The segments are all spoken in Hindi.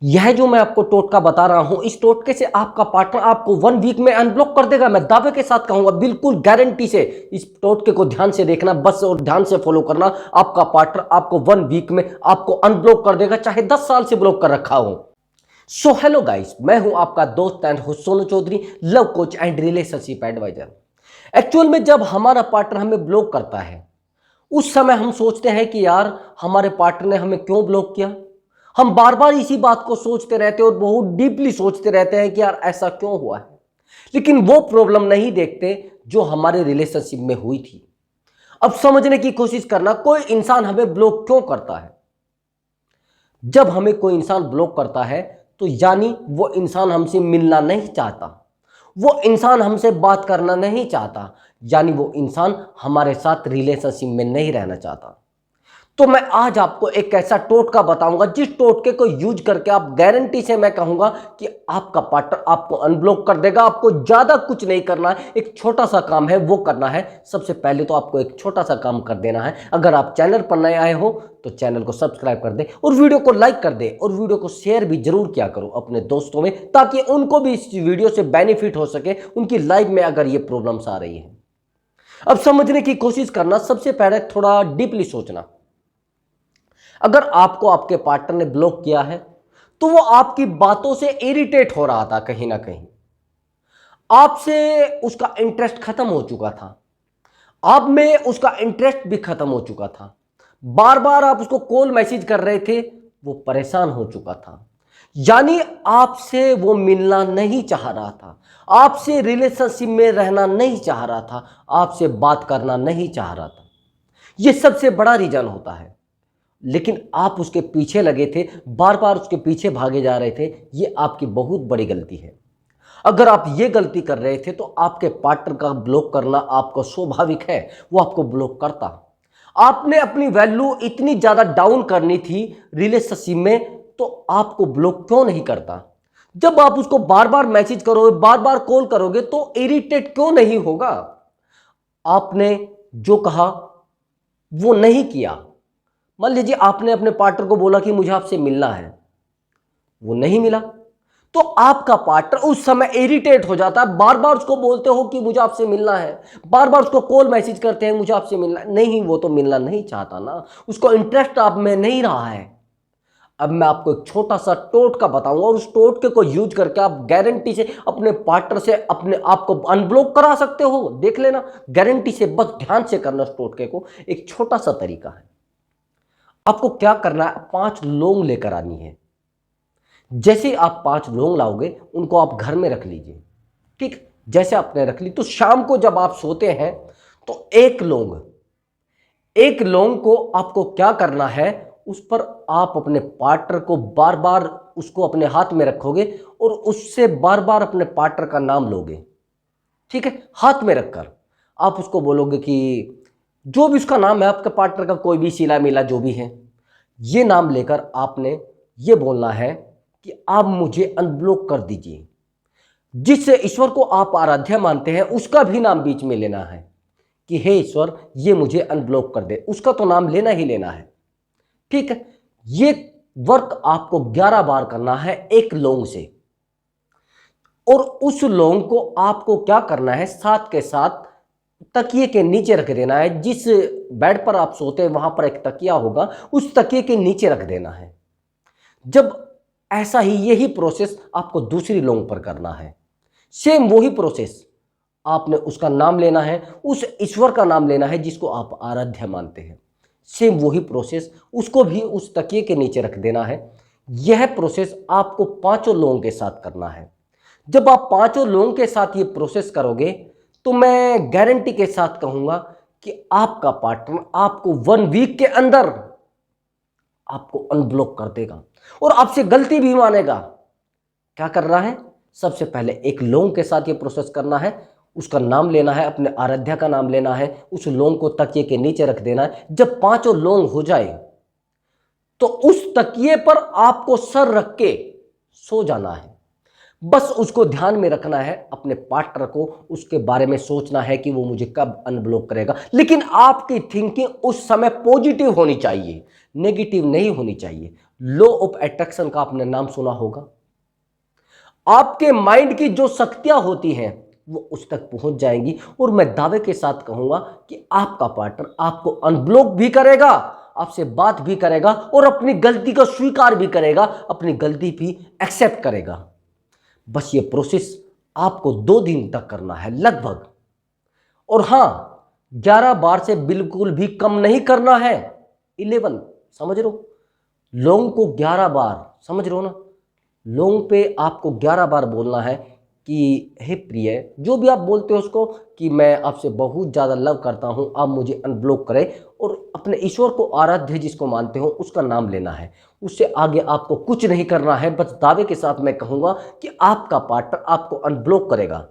यह जो मैं आपको टोटका बता रहा हूं, इस टोटके से आपका पार्टनर आपको 1 वीक में अनब्लॉक कर देगा। मैं दावे के साथ कहूंगा, बिल्कुल गारंटी से। इस टोटके को ध्यान से देखना बस, और ध्यान से फॉलो करना। आपका पार्टनर आपको 1 वीक में आपको अनब्लॉक कर देगा, चाहे 10 साल से ब्लॉक कर रखा हो। सो हेलो गाइस, मैं हूं आपका दोस्त and host Sonu Chaudhary, love coach and relationship advisor. Actual में जब हमारा पार्टनर हमें ब्लॉक करता है, उस समय हम सोचते हैं कि यार हमारे पार्टनर ने हमें क्यों ब्लॉक किया। हम बार बार इसी बात को सोचते रहते हैं और बहुत डीपली सोचते रहते हैं कि यार ऐसा क्यों हुआ है, लेकिन वो प्रॉब्लम नहीं देखते जो हमारे रिलेशनशिप में हुई थी। अब समझने की कोशिश करना, कोई इंसान हमें ब्लॉक क्यों करता है। जब हमें कोई इंसान ब्लॉक करता है तो यानी वो इंसान हमसे मिलना नहीं चाहता, वो इंसान हमसे बात करना नहीं चाहता, यानी वो इंसान हमारे साथ रिलेशनशिप में नहीं रहना चाहता। तो मैं आज आपको एक ऐसा टोटका बताऊंगा जिस टोटके को यूज करके आप गारंटी से मैं कहूंगा कि आपका पार्टनर आपको अनब्लॉक कर देगा। आपको ज्यादा कुछ नहीं करना है, एक छोटा सा काम है वो करना है। सबसे पहले तो आपको एक छोटा सा काम कर देना है। अगर आप चैनल पर नए आए हो तो चैनल को सब्सक्राइब कर दे और वीडियो को लाइक कर दे, और वीडियो को शेयर भी जरूर किया करो अपने दोस्तों में, ताकि उनको भी इस वीडियो से बेनिफिट हो सके, उनकी लाइफ में अगर ये प्रॉब्लम्स आ रही है। अब समझने की कोशिश करना, सबसे पहले थोड़ा डीपली सोचना। अगर आपको आपके पार्टनर ने ब्लॉक किया है तो वो आपकी बातों से इरिटेट हो रहा था, कहीं ना कहीं आपसे उसका इंटरेस्ट खत्म हो चुका था, आप में उसका इंटरेस्ट भी खत्म हो चुका था। बार बार आप उसको कॉल मैसेज कर रहे थे, वो परेशान हो चुका था, यानी आपसे वो मिलना नहीं चाह रहा था, आपसे रिलेशनशिप में रहना नहीं चाह रहा था, आपसे बात करना नहीं चाह रहा था। यह सबसे बड़ा रीजन होता है, लेकिन आप उसके पीछे लगे थे, बार बार उसके पीछे भागे जा रहे थे। ये आपकी बहुत बड़ी गलती है। अगर आप ये गलती कर रहे थे तो आपके पार्टनर का ब्लॉक करना आपको स्वाभाविक है, वो आपको ब्लॉक करता। आपने अपनी वैल्यू इतनी ज़्यादा डाउन करनी थी रिलेशनशिप में, तो आपको ब्लॉक क्यों नहीं करता। जब आप उसको बार बार मैसेज करोगे, बार बार कॉल करोगे, तो इरिटेट क्यों नहीं होगा। आपने जो कहा वो नहीं किया। मान लीजिए आपने अपने पार्टनर को बोला कि मुझे आपसे मिलना है, वो नहीं मिला, तो आपका पार्टनर उस समय इरिटेट हो जाता है। बार बार उसको बोलते हो कि मुझे आपसे मिलना है, बार बार उसको कॉल मैसेज करते हैं मुझे आपसे मिलना है, नहीं, वो तो मिलना नहीं चाहता ना, उसको इंटरेस्ट आप में नहीं रहा है। अब मैं आपको एक छोटा सा टोटका बताऊंगा, और उस टोटके को यूज करके आप गारंटी से अपने पार्टनर से अपने आप को अनब्लॉक करा सकते हो। देख लेना, गारंटी से, बस ध्यान से करना उस टोटके को। एक छोटा सा तरीका है, आपको क्या करना है, 5 लौंग लेकर आनी है। जैसे आप 5 लौंग लाओगे, उनको आप घर में रख लीजिए। ठीक, जैसे आपने रख ली, तो शाम को जब आप सोते हैं तो एक लौंग को आपको क्या करना है, उस पर आप अपने पार्टनर को बार बार उसको अपने हाथ में रखोगे और उससे बार बार अपने पार्टनर का नाम लोगे। ठीक है, हाथ में रखकर आप उसको बोलोगे कि जो भी उसका नाम है, आपके पार्टनर का कोई भी सिला मिला जो भी है, ये नाम लेकर आपने ये बोलना है कि आप मुझे अनब्लॉक कर दीजिए। जिस ईश्वर को आप आराध्य मानते हैं उसका भी नाम बीच में लेना है कि हे ईश्वर, ये मुझे अनब्लॉक कर दे। उसका तो नाम लेना ही लेना है। ठीक है, ये वर्क आपको 11 बार करना है एक लौंग से, और उस लौंग को आपको क्या करना है, साथ के साथ तकिए के नीचे रख देना है। जिस बेड पर आप सोते हैं वहां पर एक तकिया होगा, उस तकिए के नीचे रख देना है। जब ऐसा ही यही प्रोसेस आपको दूसरी लौंग पर करना है, सेम वही प्रोसेस। आपने उसका नाम लेना है, उस ईश्वर का नाम लेना है जिसको आप आराध्य मानते हैं। सेम वही प्रोसेस, उसको भी उस तकिए के नीचे रख देना है। यह प्रोसेस आपको 5 लोगों के साथ करना है। जब आप 5 लोगों के साथ ये प्रोसेस करोगे तो मैं गारंटी के साथ कहूंगा कि आपका पार्टनर आपको 1 वीक के अंदर आपको अनब्लॉक कर देगा और आपसे गलती भी मानेगा। क्या कर रहा है, सबसे पहले एक लौंग के साथ ये प्रोसेस करना है, उसका नाम लेना है, अपने आराध्या का नाम लेना है, उस लौंग को तकिए के नीचे रख देना है। जब 5 लौंग हो जाए तो उस तकिए पर आपको सर रख के सो जाना है। बस उसको ध्यान में रखना है, अपने पार्टनर को उसके बारे में सोचना है कि वो मुझे कब अनब्लॉक करेगा। लेकिन आपकी थिंकिंग उस समय पॉजिटिव होनी चाहिए, नेगेटिव नहीं होनी चाहिए। लॉ ऑफ अट्रैक्शन का आपने नाम सुना होगा। आपके माइंड की जो शक्तियां होती हैं वो उस तक पहुंच जाएंगी और मैं दावे के साथ कहूंगा कि आपका पार्टनर आपको अनब्लॉक भी करेगा, आपसे बात भी करेगा और अपनी गलती को स्वीकार भी करेगा, अपनी गलती भी एक्सेप्ट करेगा। बस ये प्रोसेस आपको 2 दिन तक करना है लगभग। और हां, 11 बार से बिल्कुल भी कम नहीं करना है। 11, समझ रहे हो, लोगों को 11 बार, समझ रहे हो ना, लोगों पे आपको 11 बार बोलना है कि हे प्रिय, जो भी आप बोलते हो उसको, कि मैं आपसे बहुत ज़्यादा लव करता हूँ, आप मुझे अनब्लॉक करें। और अपने ईश्वर को, आराध्य जिसको मानते हो, उसका नाम लेना है। उससे आगे आपको कुछ नहीं करना है। बस दावे के साथ मैं कहूँगा कि आपका पार्टनर आपको अनब्लॉक करेगा।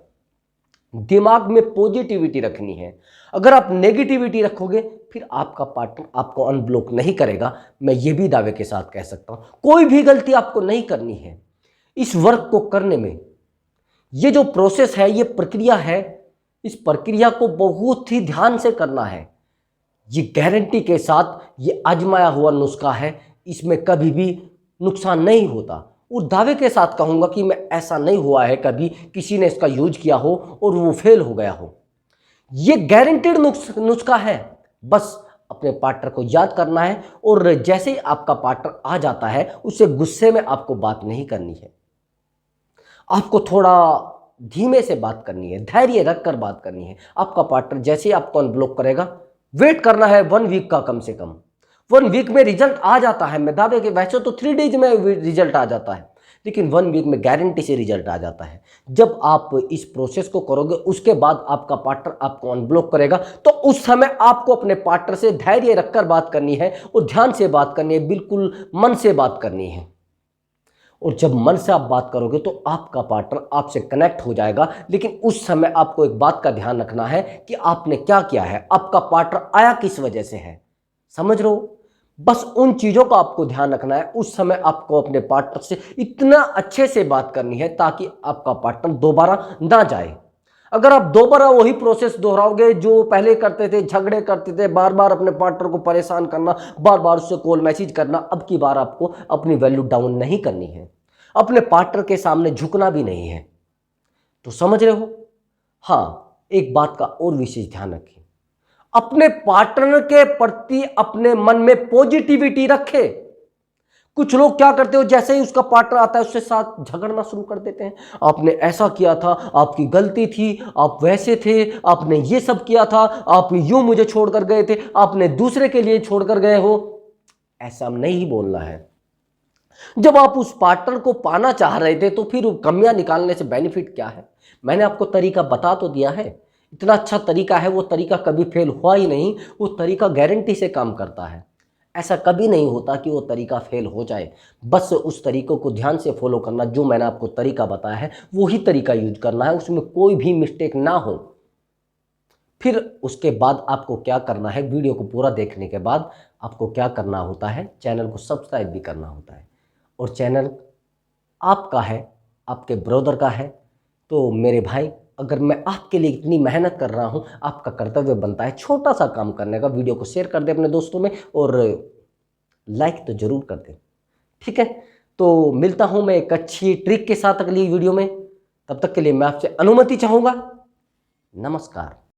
दिमाग में पॉजिटिविटी रखनी है। अगर आप नेगेटिविटी रखोगे फिर आपका पार्टनर आपको अनब्लॉक नहीं करेगा। मैं ये भी दावे के साथ कह सकता हूँ। कोई भी गलती आपको नहीं करनी है। इस वर्क को करने में ये जो प्रोसेस है, ये प्रक्रिया है, इस प्रक्रिया को बहुत ही ध्यान से करना है। ये गारंटी के साथ ये आजमाया हुआ नुस्खा है, इसमें कभी भी नुकसान नहीं होता। और दावे के साथ कहूँगा कि मैं ऐसा नहीं हुआ है कभी किसी ने इसका यूज किया हो और वो फेल हो गया हो। ये गारंटेड नुस्खा है। बस अपने पार्टनर को याद करना है और जैसे ही आपका पार्टनर आ जाता है उससे गुस्से में आपको बात नहीं करनी है। आपको थोड़ा धीमे से बात करनी है, धैर्य रखकर बात करनी है। आपका पार्टनर जैसे ही आपको अनब्लॉक करेगा, वेट करना है 1 वीक का, कम से कम 1 वीक में रिजल्ट आ जाता है। मैं दावे के, वैसे तो 3 डेज में रिजल्ट आ जाता है, लेकिन 1 वीक में गारंटी से रिजल्ट आ जाता है। जब आप इस प्रोसेस को करोगे, उसके बाद आपका पार्टनर आपको अनब्लॉक करेगा, तो उस समय आपको अपने पार्टनर से धैर्य रखकर बात करनी है और ध्यान से बात करनी है, बिल्कुल मन से बात करनी है। और जब मन से आप बात करोगे तो आपका पार्टनर आपसे कनेक्ट हो जाएगा। लेकिन उस समय आपको एक बात का ध्यान रखना है कि आपने क्या किया है, आपका पार्टनर आया किस वजह से है, समझ रहे हो। बस उन चीज़ों का आपको ध्यान रखना है। उस समय आपको अपने पार्टनर से इतना अच्छे से बात करनी है ताकि आपका पार्टनर दोबारा ना जाए। अगर आप दोबारा वही प्रोसेस दोहराओगे जो पहले करते थे, झगड़े करते थे, बार बार अपने पार्टनर को परेशान करना, बार बार उससे कॉल मैसेज करना, अब की बार आपको अपनी वैल्यू डाउन नहीं करनी है, अपने पार्टनर के सामने झुकना भी नहीं है। तो समझ रहे हो। हाँ, एक बात का और विशेष ध्यान रखिए, अपने पार्टनर के प्रति अपने मन में पॉजिटिविटी रखे। कुछ लोग क्या करते हो, जैसे ही उसका पार्टनर आता है उससे साथ झगड़ना शुरू कर देते हैं। आपने ऐसा किया था, आपकी गलती थी, आप वैसे थे, आपने ये सब किया था, आप यूं मुझे छोड़कर गए थे, आपने दूसरे के लिए छोड़कर गए हो। ऐसा नहीं बोलना है। जब आप उस पार्टनर को पाना चाह रहे थे तो फिर कमियां निकालने से बेनिफिट क्या है। मैंने आपको तरीका बता तो दिया है, इतना अच्छा तरीका है, वो तरीका कभी फेल हुआ ही नहीं। वो तरीका गारंटी से काम करता है। ऐसा कभी नहीं होता कि वो तरीका फेल हो जाए। बस उस तरीकों को ध्यान से फॉलो करना, जो मैंने आपको तरीका बताया है वही तरीका यूज करना है, उसमें कोई भी मिस्टेक ना हो। फिर उसके बाद आपको क्या करना है, वीडियो को पूरा देखने के बाद आपको क्या करना होता है, चैनल को सब्सक्राइब भी करना होता है। और चैनल आपका है, आपके ब्रदर का है। तो मेरे भाई, अगर मैं आपके लिए इतनी मेहनत कर रहा हूं, आपका कर्तव्य बनता है छोटा सा काम करने का। वीडियो को शेयर कर दे अपने दोस्तों में और लाइक तो जरूर कर दे, ठीक है। तो मिलता हूं मैं एक अच्छी ट्रिक के साथ अगली वीडियो में। तब तक के लिए मैं आपसे अनुमति चाहूंगा। नमस्कार।